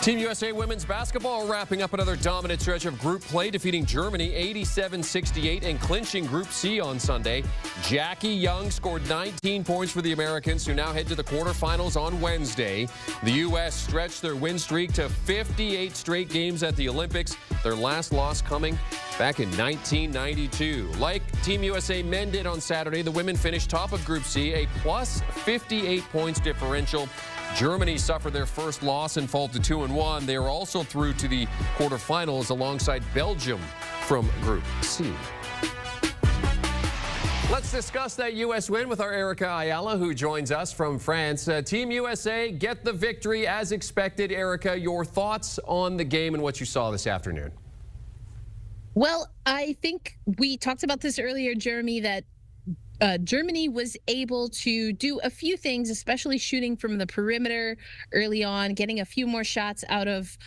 Team USA women's basketball wrapping up another dominant stretch of group play, defeating Germany 87-68 and clinching Group C on Sunday. Jackie Young scored 19 points for the Americans, who now head to the quarterfinals on Wednesday. The U.S. stretched their win streak to 58 straight games at the Olympics, their last loss coming back in 1992. Like Team USA men did on Saturday, the women finished top of Group C, a plus 58 points differential. Germany suffered their first loss and fall to 2-1. They are also through to the quarterfinals alongside Belgium from Group C. Let's discuss that U.S. win with our Erica Ayala, who joins us from France. Team USA get the victory as expected. Erica, your thoughts on the game and what you saw this afternoon? Well, I think we talked about this earlier, Jeremy, that Germany was able to do a few things, especially shooting from the perimeter early on, getting a few more shots out of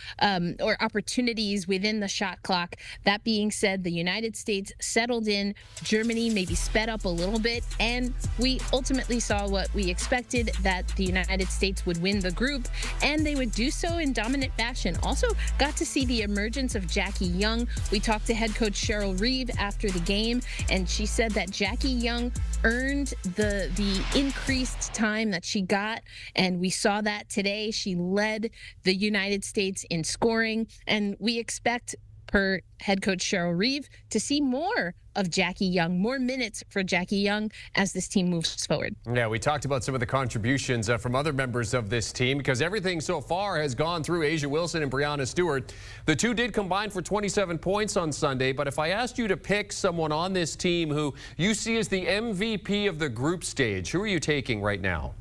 or opportunities within the shot clock. That being said, the United States settled in. Germany maybe sped up a little bit, and we ultimately saw what we expected, that the United States would win the group, and they would do so in dominant fashion. Also got to see the emergence of Jackie Young. We talked to head coach Cheryl Reeve after the game, and she said that Jackie Young earned the increased time that she got, and we saw that today. She led the United States in scoring, and we expect, per head coach Cheryl Reeve, to see more of Jackie Young, more minutes for Jackie Young as this team moves forward. Yeah, we talked about some of the contributions from other members of this team, because everything so far has gone through A'ja Wilson and Breanna Stewart. The two did combine for 27 points on Sunday, but if I asked you to pick someone on this team who you see as the MVP of the group stage, who are you taking right now?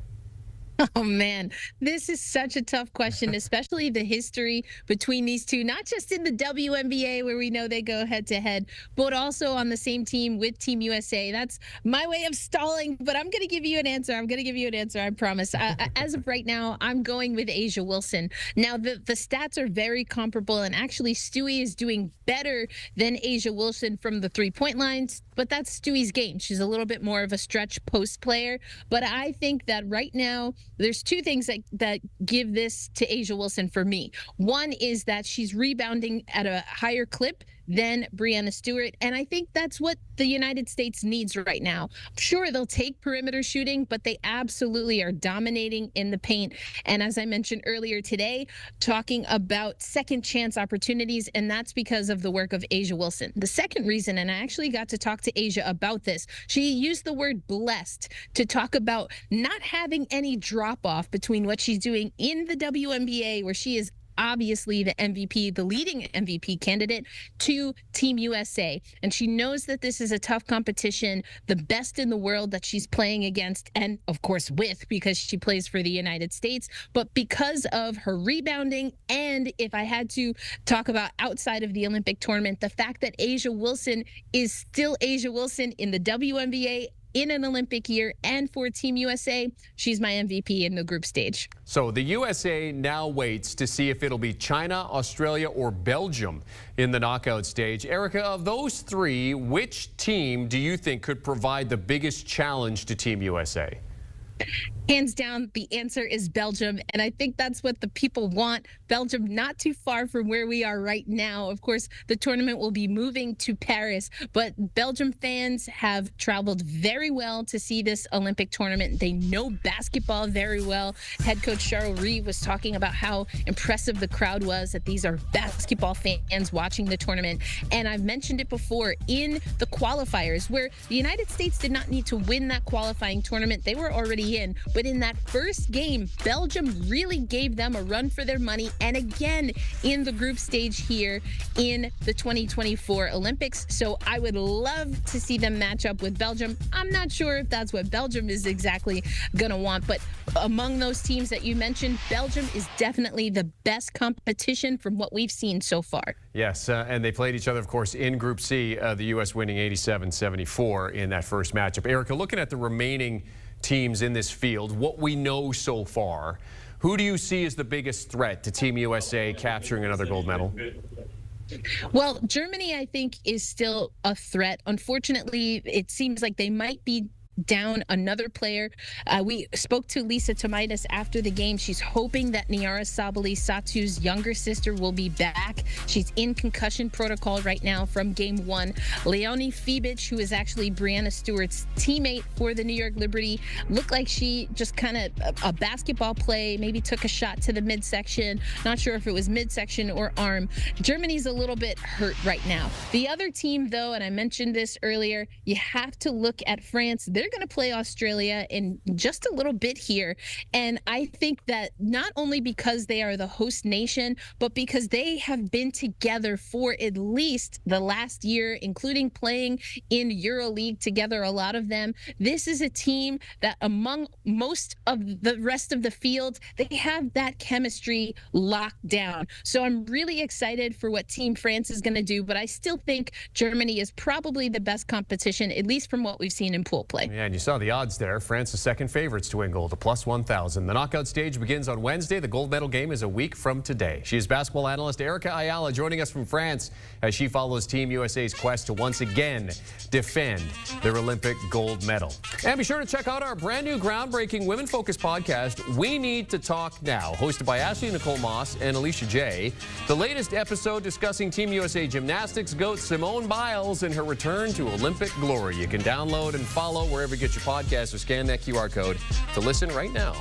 Oh, man, this is such a tough question, especially the history between these two, not just in the WNBA where we know they go head to head, but also on the same team with Team USA. That's my way of stalling, but I'm going to give you an answer. I promise. As of right now, I'm going with A'ja Wilson. Now, the stats are very comparable, and actually Stewie is doing better than A'ja Wilson from the three-point lines, but that's Stewie's game. She's a little bit more of a stretch post player, but I think that right now, there's two things that give this to A'ja Wilson for me. One is that she's rebounding at a higher clip than Breanna Stewart, and I think that's what the United States needs right now. Sure, they'll take perimeter shooting, but they absolutely are dominating in the paint. And as I mentioned earlier today, talking about second chance opportunities, and that's because of the work of A'ja Wilson. The second reason, and I actually got to talk to A'ja about this, she used the word blessed to talk about not having any drop off between what she's doing in the WNBA, where she is obviously the MVP, the leading MVP candidate, to Team USA. And she knows that this is a tough competition, the best in the world that she's playing against, and of course with, because she plays for the United States. But because of her rebounding, and if I had to talk about outside of the Olympic tournament, the fact that A'ja Wilson is still A'ja Wilson in the WNBA, in an Olympic year, and for Team USA, she's my MVP in the group stage. So the USA now waits to see if it'll be China, Australia, or Belgium in the knockout stage. Erica, of those three, which team do you think could provide the biggest challenge to Team USA? Hands down, the answer is Belgium, and I think that's what the people want. Belgium not too far from where we are right now. Of course, the tournament will be moving to Paris, but Belgium fans have traveled very well to see this Olympic tournament. They know basketball very well. Head coach Cheryl Reeve was talking about how impressive the crowd was, that these are basketball fans watching the tournament. And I've mentioned it before, in the qualifiers, where the United States did not need to win that qualifying tournament. They were already in. But in that first game, Belgium really gave them a run for their money. And again, in the group stage here in the 2024 Olympics. So I would love to see them match up with Belgium. I'm not sure if that's what Belgium is exactly going to want. But among those teams that you mentioned, Belgium is definitely the best competition from what we've seen so far. Yes, and they played each other, of course, in Group C, the U.S. winning 87-74 in that first matchup. Erica, looking at the remaining teams in this field, what we know so far, who do you see as the biggest threat to Team USA capturing another gold medal? Well, Germany, I think, is still a threat. Unfortunately, it seems like they might be down another player. We spoke to Lisa Tomaitis after the game. She's hoping that Niara Sabally Satu's younger sister will be back. She's in concussion protocol right now from game 1. Leonie Fibic, who is actually Brianna Stewart's teammate for the New York Liberty, looked like she just kind of a basketball play, maybe took a shot to the midsection. Not sure if it was midsection or arm. Germany's a little bit hurt right now. The other team, though, and I mentioned this earlier, you have to look at France. They're going to play Australia in just a little bit here. And I think that not only because they are the host nation, but because they have been together for at least the last year, including playing in EuroLeague together, a lot of them. This is a team that among most of the rest of the field, they have that chemistry locked down. So I'm really excited for what Team France is going to do, but I still think Germany is probably the best competition, at least from what we've seen in pool play. Yeah, and you saw the odds there. France is second favorites to win gold, a plus 1,000. The knockout stage begins on Wednesday. The gold medal game is a week from today. She is basketball analyst Erica Ayala joining us from France as she follows Team USA's quest to once again defend their Olympic gold medal. And be sure to check out our brand new groundbreaking women-focused podcast, We Need to Talk Now, hosted by Ashley Nicole Moss and Alicia J. The latest episode discussing Team USA gymnastics GOAT Simone Biles and her return to Olympic glory. You can download and follow wherever you get your podcast or scan that QR code to listen right now.